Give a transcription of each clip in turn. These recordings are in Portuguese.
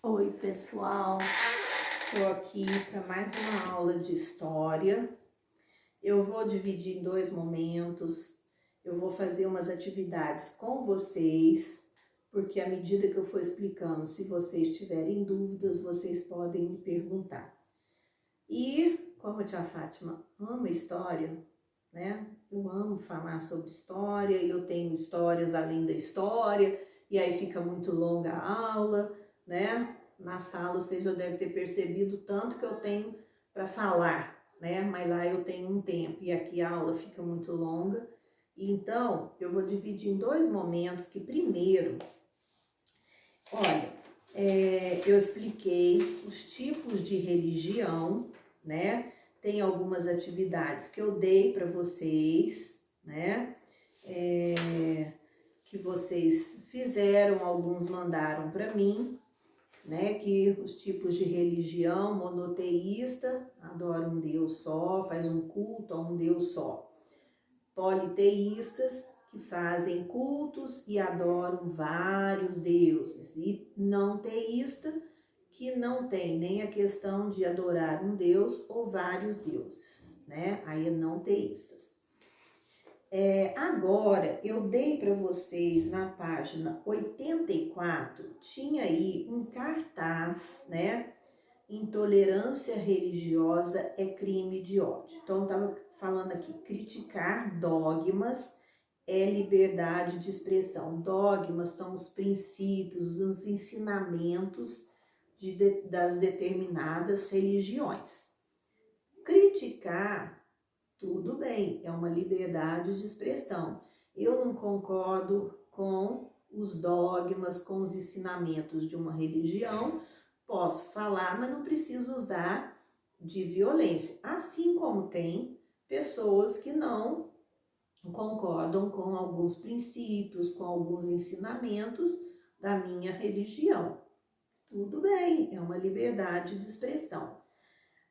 Oi, pessoal. Estou aqui para mais uma aula de história. Eu vou dividir em dois momentos. Eu vou fazer umas atividades com vocês, porque à medida que eu for explicando, se vocês tiverem dúvidas, vocês podem me perguntar. E como a tia Fátima ama história, né? Eu amo falar sobre história, e eu tenho histórias além da história, e aí fica muito longa a aula, né? Na sala vocês já devem ter percebido tanto que eu tenho para falar, né? Mas lá eu tenho um tempo e aqui a aula fica muito longa. Então, eu vou dividir em dois momentos, que primeiro, olha, eu expliquei os tipos de religião, né? Tem algumas atividades que eu dei para vocês, né? Que vocês fizeram, alguns mandaram para mim, né? Que os tipos de religião: monoteísta, adora um Deus só, faz um culto a um Deus só. Politeístas, que fazem cultos e adoram vários deuses. E não teísta, que não tem nem a questão de adorar um Deus ou vários deuses, né? Aí é não teístas. Agora, eu dei para vocês na página 84, tinha aí um cartaz, né? Intolerância religiosa é crime de ódio. Então, estava falando aqui, criticar dogmas é liberdade de expressão. Dogmas são os princípios, os ensinamentos das determinadas religiões. Criticar, tudo bem, é uma liberdade de expressão. Eu não concordo com os dogmas, com os ensinamentos de uma religião, posso falar, mas não preciso usar de violência. Assim como tem pessoas que não concordam com alguns princípios, com alguns ensinamentos da minha religião. Tudo bem, é uma liberdade de expressão.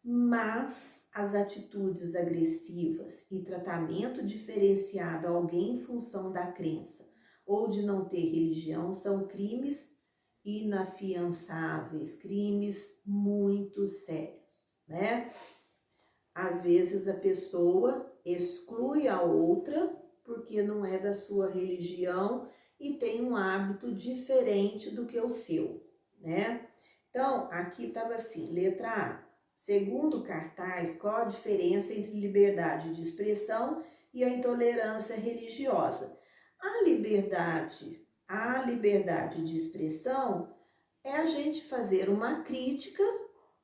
Mas as atitudes agressivas e tratamento diferenciado a alguém em função da crença ou de não ter religião são crimes inafiançáveis, crimes muito sérios, né? Às vezes a pessoa exclui a outra porque não é da sua religião e tem um hábito diferente do que o seu, né? Então, aqui estava assim, letra A. Segundo o cartaz, qual a diferença entre liberdade de expressão e a intolerância religiosa? A liberdade de expressão é a gente fazer uma crítica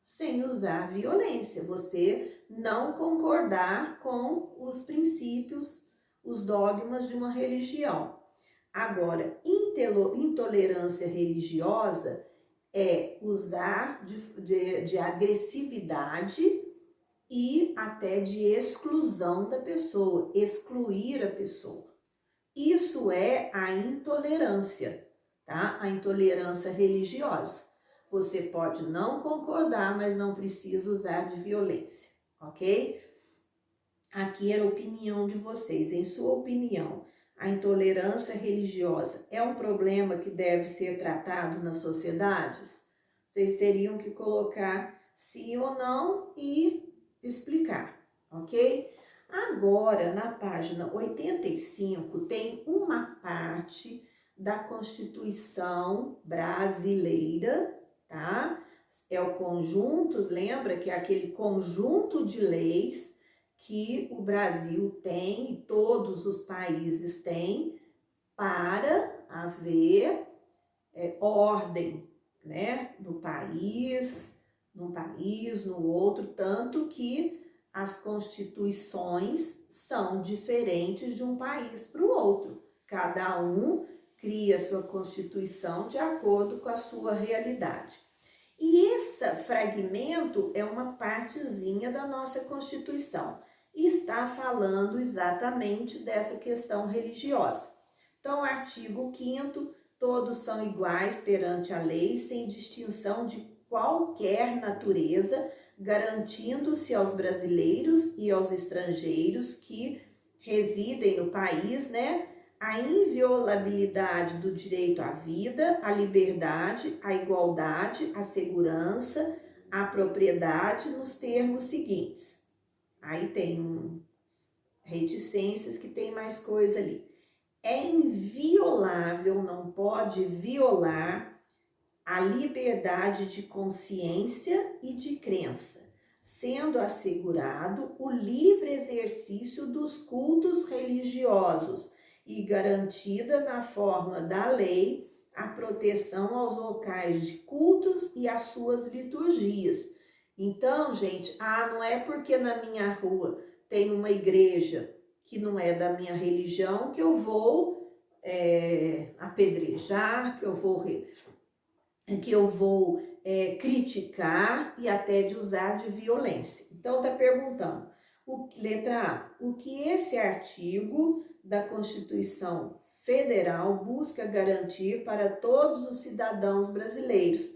sem usar violência. Você não concordar com os princípios, os dogmas de uma religião. Agora, intolerância religiosa é usar de agressividade e até de exclusão da pessoa, excluir a pessoa. Isso é a intolerância, tá? A intolerância religiosa. Você pode não concordar, mas não precisa usar de violência, ok? Aqui era a opinião de vocês. Em sua opinião, a intolerância religiosa é um problema que deve ser tratado nas sociedades? Vocês teriam que colocar sim ou não e explicar, ok? Agora, na página 85, tem uma parte da Constituição brasileira, tá? É o conjunto, lembra que é aquele conjunto de leis que o Brasil tem e todos os países têm para haver ordem, né? No país, no outro, tanto que as constituições são diferentes de um país para o outro. Cada um cria sua constituição de acordo com a sua realidade. E esse fragmento é uma partezinha da nossa Constituição e está falando exatamente dessa questão religiosa. Então, artigo 5º, todos são iguais perante a lei, sem distinção de qualquer natureza, garantindo-se aos brasileiros e aos estrangeiros que residem no país, né, a inviolabilidade do direito à vida, à liberdade, à igualdade, à segurança, à propriedade nos termos seguintes. Aí tem reticências que tem mais coisa ali. É inviolável, não pode violar a liberdade de consciência e de crença, sendo assegurado o livre exercício dos cultos religiosos e garantida na forma da lei a proteção aos locais de cultos e às suas liturgias. Então, gente, não é porque na minha rua tem uma igreja que não é da minha religião que eu vou apedrejar, que eu vou criticar e até de usar de violência. Então, tá perguntando, letra A, o que esse artigo da Constituição Federal busca garantir para todos os cidadãos brasileiros?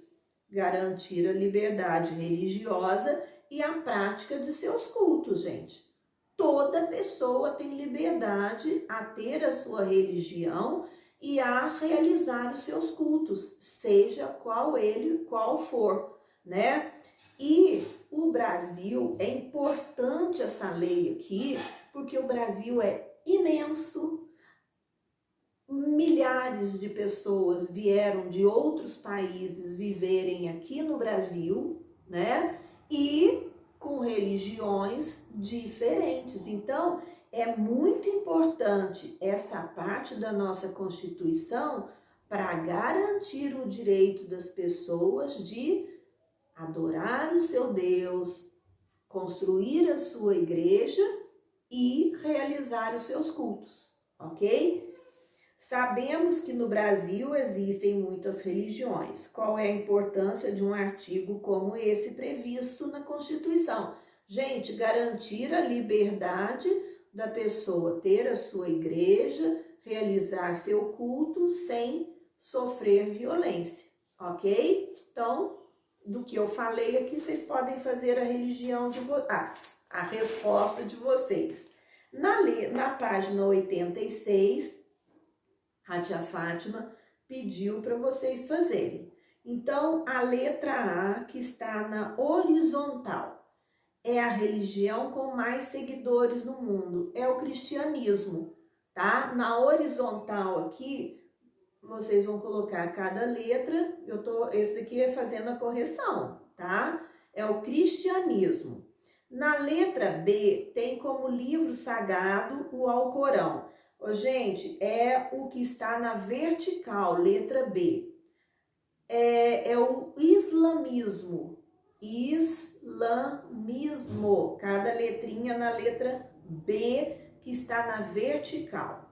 Garantir a liberdade religiosa e a prática de seus cultos, gente. Toda pessoa tem liberdade a ter a sua religião e a realizar os seus cultos, seja qual for, né? E o Brasil, é importante essa lei aqui, porque o Brasil é imenso, milhares de pessoas vieram de outros países viverem aqui no Brasil, né? E com religiões diferentes. Então, é muito importante essa parte da nossa Constituição para garantir o direito das pessoas de adorar o seu Deus, construir a sua igreja e realizar os seus cultos, ok? Sabemos que no Brasil existem muitas religiões. Qual é a importância de um artigo como esse previsto na Constituição? Gente, garantir a liberdade da pessoa ter a sua igreja, realizar seu culto sem sofrer violência, ok? Então, do que eu falei aqui, vocês podem fazer a religião de a resposta de vocês. Na página 86, a tia Fátima pediu para vocês fazerem. Então, a letra A, que está na horizontal, é a religião com mais seguidores no mundo, é o cristianismo, tá? Na horizontal aqui, vocês vão colocar cada letra, esse daqui é fazendo a correção, tá? É o cristianismo. Na letra B, tem como livro sagrado o Alcorão. Gente, é o que está na vertical, letra B. É o islamismo. Islamismo. Cada letrinha na letra B, que está na vertical.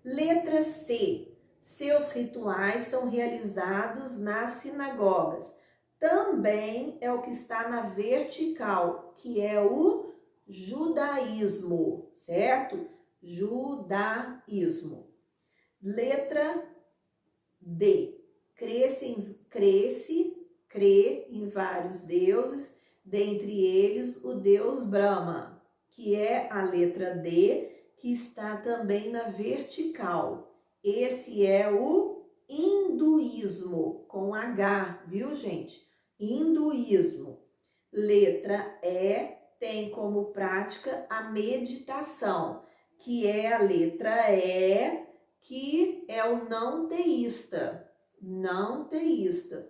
Letra C. Seus rituais são realizados nas sinagogas. Também é o que está na vertical, que é o judaísmo, certo? Judaísmo. Letra D. Crê em vários deuses, dentre eles o deus Brahma, que é a letra D, que está também na vertical. Esse é o hinduísmo, com H, viu, gente? Hinduísmo. Letra E tem como prática a meditação, que é a letra E, que é o não teísta,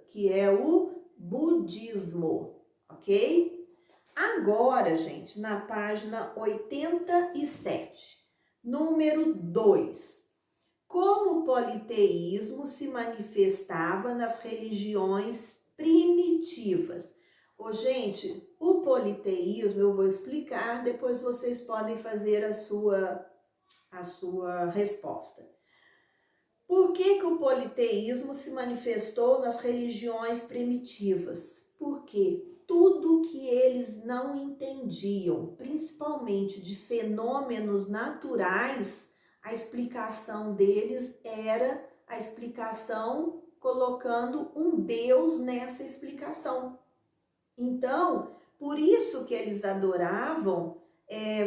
que é o budismo, ok? Agora, gente, na página 87, número 2, como o politeísmo se manifestava nas religiões primitivas. Gente, o politeísmo eu vou explicar, depois vocês podem fazer a sua resposta. Por que o politeísmo se manifestou nas religiões primitivas? Porque tudo que eles não entendiam, principalmente de fenômenos naturais, a explicação deles era a explicação colocando um Deus nessa explicação. Então, por isso que eles adoravam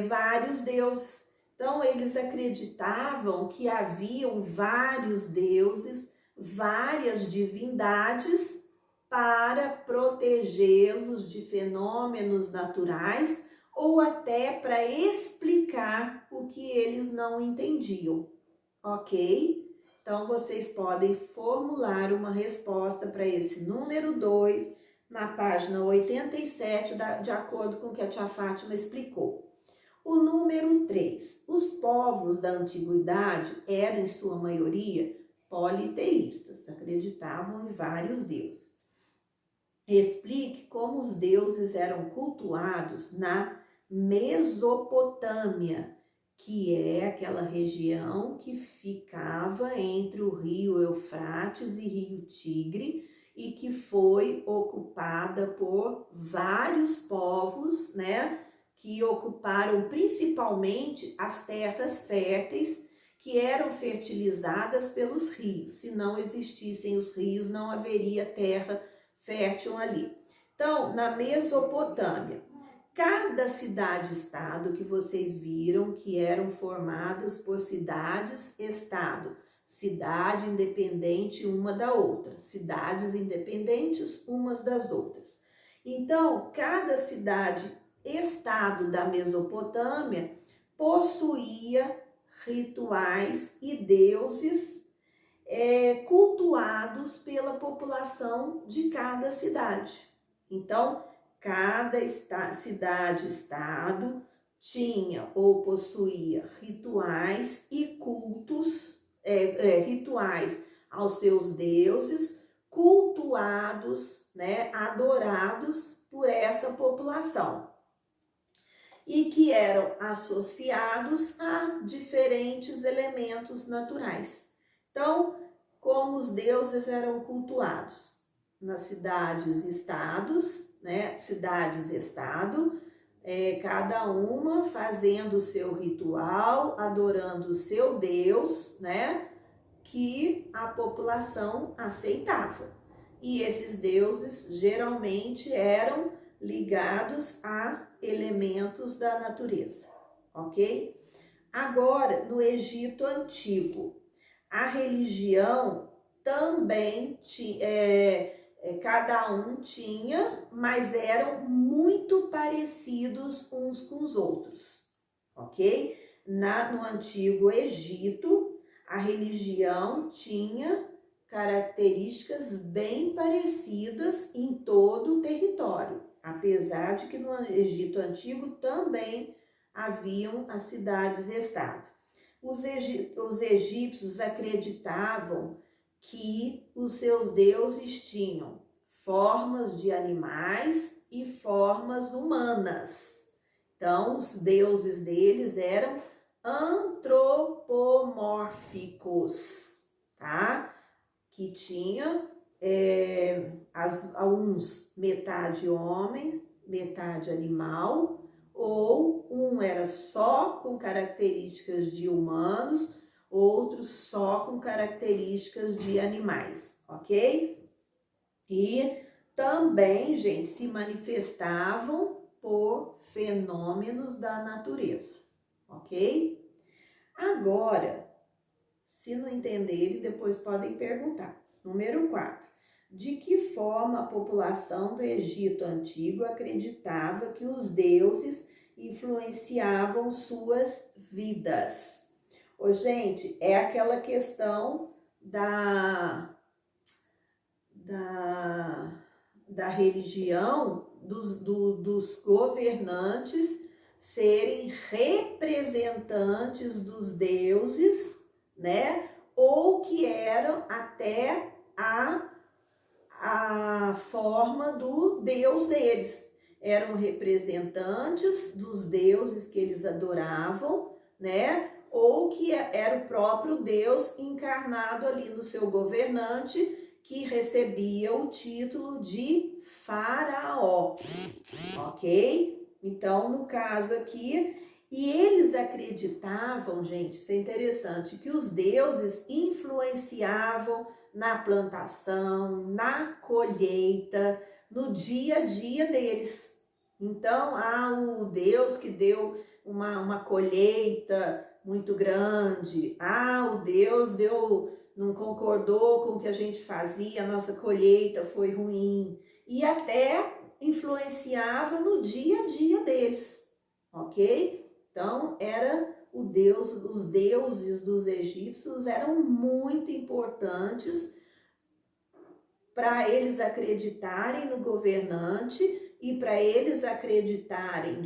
vários deuses. Então, eles acreditavam que haviam vários deuses, várias divindades para protegê-los de fenômenos naturais ou até para explicar o que eles não entendiam, ok? Então, vocês podem formular uma resposta para esse número 2 na página 87, de acordo com o que a tia Fátima explicou. O número 3. Os povos da antiguidade eram, em sua maioria, politeístas, acreditavam em vários deuses. Explique como os deuses eram cultuados na Mesopotâmia, que é aquela região que ficava entre o rio Eufrates e rio Tigre e que foi ocupada por vários povos, né? Que ocuparam principalmente as terras férteis que eram fertilizadas pelos rios. Se não existissem os rios, não haveria terra fértil ali. Então, na Mesopotâmia, cada cidade-estado que vocês viram que eram formadas por cidades-estado, cidade independente uma da outra, cidades independentes umas das outras. Então, cada cidade-estado da Mesopotâmia possuía rituais e deuses cultuados pela população de cada cidade. Então, cada cidade-estado tinha ou possuía rituais e cultos, rituais aos seus deuses, cultuados, né, adorados por essa população e que eram associados a diferentes elementos naturais. Então, como os deuses eram cultuados nas cidades-estados, né? Cidades-estado, cada uma fazendo o seu ritual, adorando o seu Deus, né? Que a população aceitava. E esses deuses geralmente eram ligados a elementos da natureza, ok? Agora, no Egito Antigo, a religião também cada um tinha, mas eram muito parecidos uns com os outros, ok? No Antigo Egito, a religião tinha características bem parecidas em todo o território, apesar de que no Egito Antigo também haviam as cidades-estado. Os egípcios acreditavam que os seus deuses tinham formas de animais e formas humanas. Então, os deuses deles eram antropomórficos, tá? Que tinha uns metade homem, metade animal, ou um era só com características de humanos, outro só com características de animais, ok? E também, gente, se manifestavam por fenômenos da natureza, ok? Agora, se não entenderem, depois podem perguntar. Número 4. De que forma a população do Egito Antigo acreditava que os deuses influenciavam suas vidas? Ô, gente, é aquela questão da religião, dos governantes serem representantes dos deuses, né? Ou que eram até a forma do deus deles. Eram representantes dos deuses que eles adoravam, né? Ou que era o próprio Deus encarnado ali no seu governante, que recebia o título de faraó, ok? Então, no caso aqui, e eles acreditavam, gente, isso é interessante, que os deuses influenciavam na plantação, na colheita, no dia a dia deles. Então, o Deus que deu uma colheita muito grande. Ah, o Deus não concordou com o que a gente fazia, a nossa colheita foi ruim. E até influenciava no dia a dia deles, ok? Então, os deuses dos egípcios eram muito importantes para eles acreditarem no governante e para eles acreditarem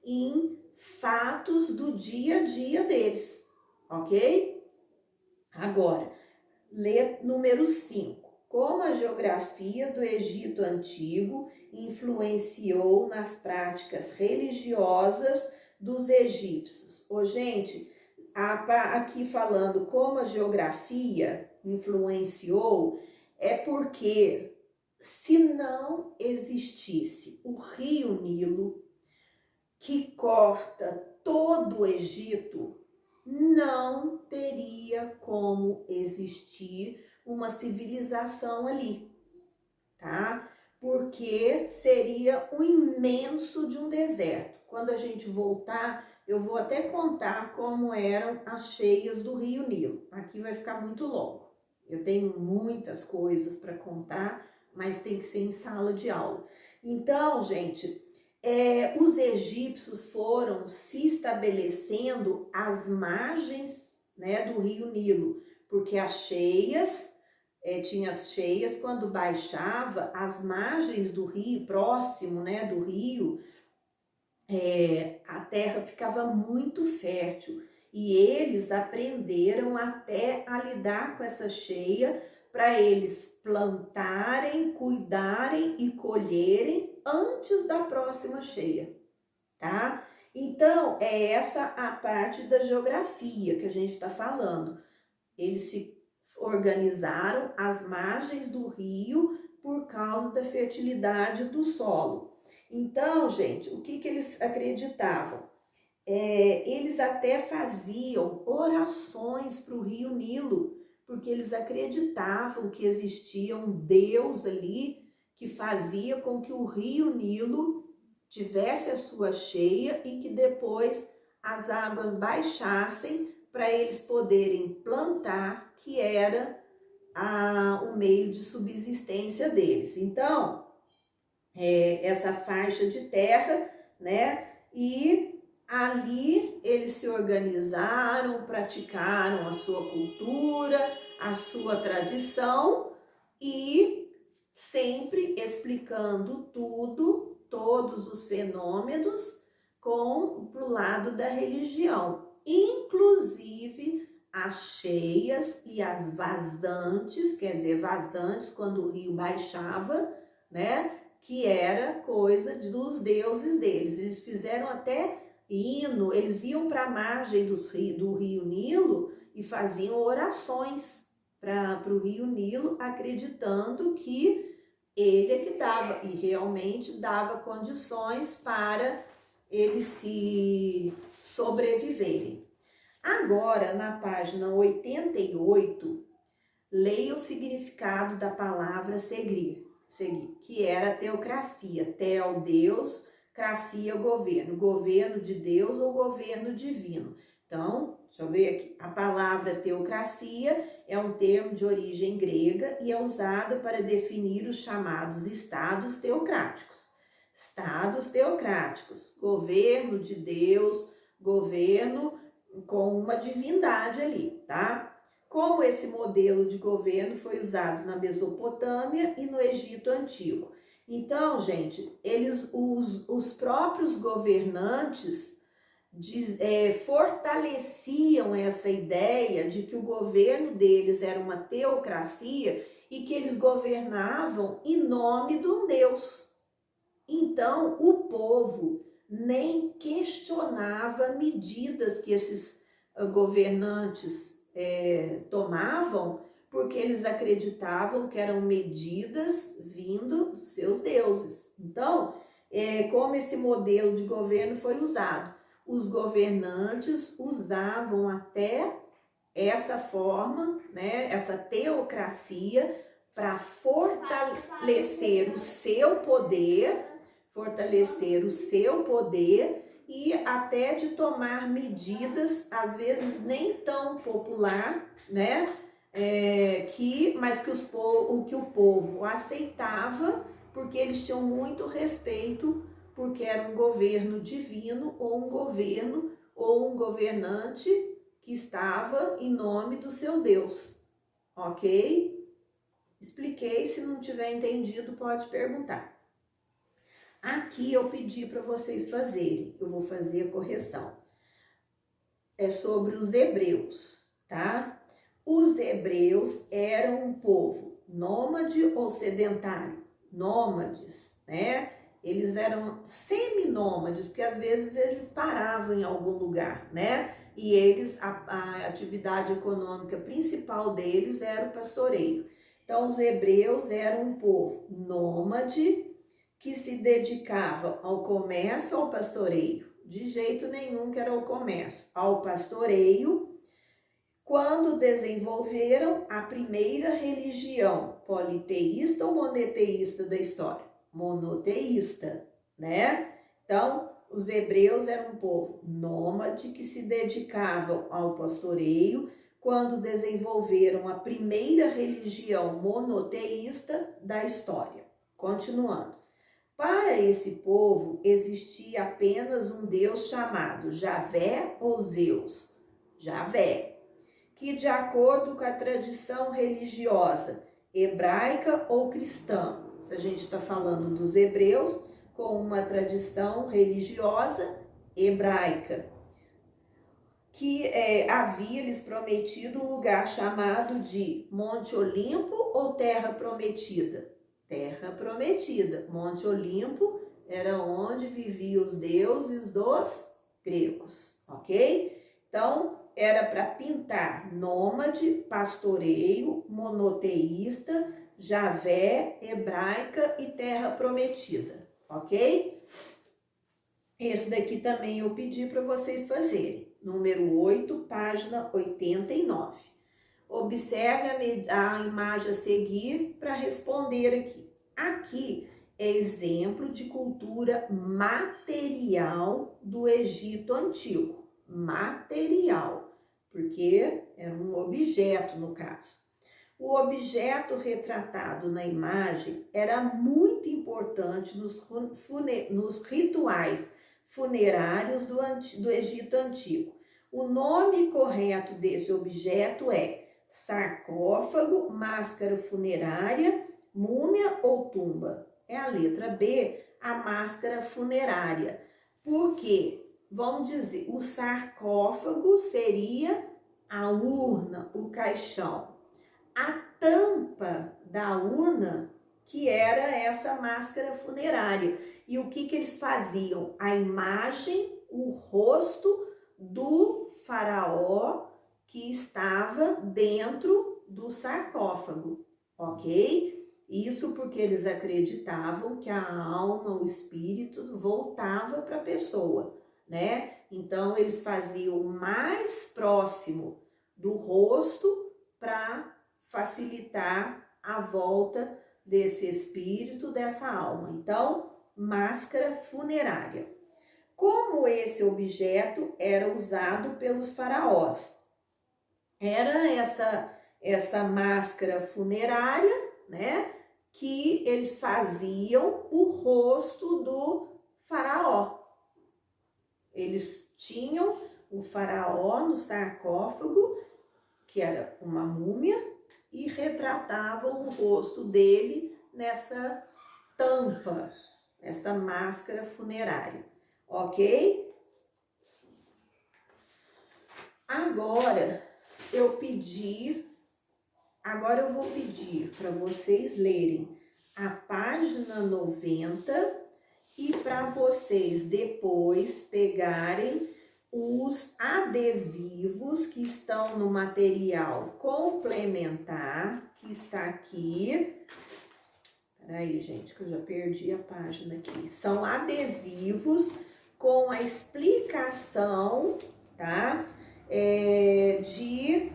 em fatos do dia a dia deles, ok? Agora, número 5. Como a geografia do Egito Antigo influenciou nas práticas religiosas dos egípcios. Gente, aqui falando como a geografia influenciou, é porque se não existisse o rio Nilo, que corta todo o Egito, não teria como existir uma civilização ali, tá? Porque seria o imenso de um deserto. Quando a gente voltar, eu vou até contar como eram as cheias do rio Nilo. Aqui vai ficar muito longo. Eu tenho muitas coisas para contar, mas tem que ser em sala de aula. Então, gente, os egípcios foram se estabelecendo às margens, né, do rio Nilo, porque as cheias, tinha as cheias, quando baixava, as margens do rio, próximo, né, do rio, a terra ficava muito fértil e eles aprenderam até a lidar com essa cheia para eles plantarem, cuidarem e colherem antes da próxima cheia, tá? Então, é essa a parte da geografia que a gente está falando. Eles se organizaram às margens do rio por causa da fertilidade do solo. Então, gente, o que eles acreditavam? Eles até faziam orações para o rio Nilo, porque eles acreditavam que existia um Deus ali que fazia com que o rio Nilo tivesse a sua cheia e que depois as águas baixassem para eles poderem plantar, que era o meio de subsistência deles. Então, essa faixa de terra, né? E ali eles se organizaram, praticaram a sua cultura, a sua tradição e sempre explicando tudo, todos os fenômenos pro lado da religião, inclusive as cheias e as vazantes, quer dizer, vazantes quando o rio baixava, né? Que era coisa dos deuses deles. Eles fizeram até hino, eles iam para a margem do rio Nilo e faziam orações para o rio Nilo, acreditando que ele é que dava, e realmente dava condições para eles se sobreviverem. Agora, na página 88, leia o significado da palavra seguir, que era teocracia. Teo, Deus, cracia, governo. Governo de Deus ou governo divino. Então, deixa eu ver aqui. A palavra teocracia é um termo de origem grega e é usado para definir os chamados estados teocráticos. Estados teocráticos, governo de Deus, governo com uma divindade ali, tá? Como esse modelo de governo foi usado na Mesopotâmia e no Egito Antigo. Então, gente, os próprios governantes fortaleciam essa ideia de que o governo deles era uma teocracia e que eles governavam em nome de um Deus. Então, o povo nem questionava medidas que esses governantes tomavam, porque eles acreditavam que eram medidas vindo dos seus deuses. Então, como esse modelo de governo foi usado? Os governantes usavam até essa forma, né, essa teocracia, para fortalecer o seu poder e até de tomar medidas, às vezes nem tão popular, né? Mas que o povo aceitava, porque eles tinham muito respeito, porque era um governo divino, ou um governante que estava em nome do seu Deus, ok? Expliquei, se não tiver entendido, pode perguntar. Aqui eu pedi para vocês fazerem, eu vou fazer a correção. É sobre os hebreus, tá? Os hebreus eram um povo nômade ou sedentário? Nômades, né? Eles eram seminômades, porque às vezes eles paravam em algum lugar, né? E eles, a atividade econômica principal deles era o pastoreio. Então, os hebreus eram um povo nômade que se dedicava ao comércio ou ao pastoreio? De jeito nenhum que era o comércio, ao pastoreio, quando desenvolveram a primeira religião politeísta ou monoteísta da história? Monoteísta, né? Então, os hebreus eram um povo nômade que se dedicavam ao pastoreio quando desenvolveram a primeira religião monoteísta da história. Continuando. Para esse povo existia apenas um Deus chamado Javé ou Zeus? Javé, que de acordo com a tradição religiosa hebraica ou cristã, se a gente está falando dos hebreus, com uma tradição religiosa hebraica, que havia lhes prometido um lugar chamado de Monte Olimpo ou Terra Prometida? Terra Prometida. Monte Olimpo era onde viviam os deuses dos gregos, ok? Então, era para pintar nômade, pastoreio, monoteísta, Javé, hebraica e Terra Prometida, ok? Esse daqui também eu pedi para vocês fazerem. Número 8, página 89. Observe a imagem a seguir para responder aqui. Aqui é exemplo de cultura material do Egito Antigo. Material, porque era um objeto no caso. O objeto retratado na imagem era muito importante nos rituais funerários do Egito Antigo. O nome correto desse objeto é sarcófago, máscara funerária, múmia ou tumba? É a letra B, a máscara funerária. Por quê? Vamos dizer, o sarcófago seria a urna, o caixão. A tampa da urna, que era essa máscara funerária. E o que eles faziam? A imagem, o rosto do faraó que estava dentro do sarcófago, ok? Isso porque eles acreditavam que a alma, o espírito voltava para a pessoa, né? Então eles faziam mais próximo do rosto para facilitar a volta desse espírito, dessa alma. Então, máscara funerária. Como esse objeto era usado pelos faraós? Era essa máscara funerária, né, que eles faziam o rosto do faraó. Eles tinham o faraó no sarcófago, que era uma múmia, e retratavam o rosto dele nessa tampa, essa máscara funerária, ok? Agora eu vou pedir para vocês lerem a página 90 e para vocês depois pegarem os adesivos que estão no material complementar, que está aqui. Peraí, gente, que eu já perdi a página aqui. São adesivos com a explicação, tá? De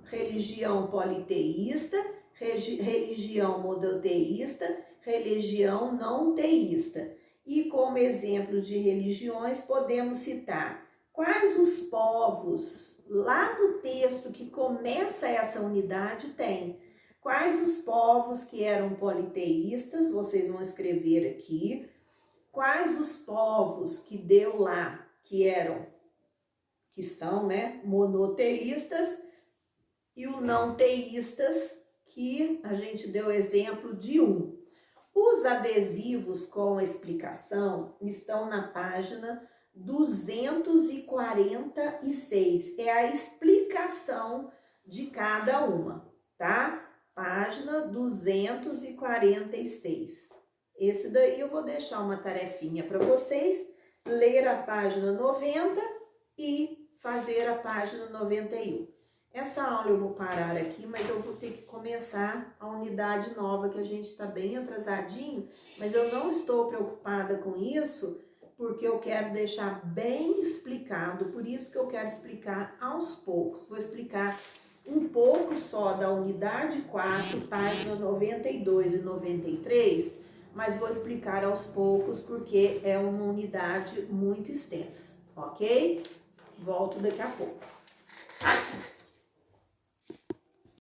religião politeísta, religião monoteísta, religião não teísta. E como exemplo de religiões, podemos citar quais os povos, lá no texto que começa essa unidade, tem quais os povos que eram politeístas, vocês vão escrever aqui, quais os povos que deu lá, que são, né, monoteístas, e o não teístas, que a gente deu exemplo de um. Os adesivos com a explicação estão na página 246. É a explicação de cada uma, tá? Página 246. Esse daí eu vou deixar uma tarefinha para vocês, ler a página 90 e fazer a página 91. Essa aula eu vou parar aqui, mas eu vou ter que começar a unidade nova, que a gente está bem atrasadinho, mas eu não estou preocupada com isso, porque eu quero deixar bem explicado, por isso que eu quero explicar aos poucos. Vou explicar um pouco só da unidade 4, página 92 e 93, mas vou explicar aos poucos, porque é uma unidade muito extensa, ok? Volto daqui a pouco.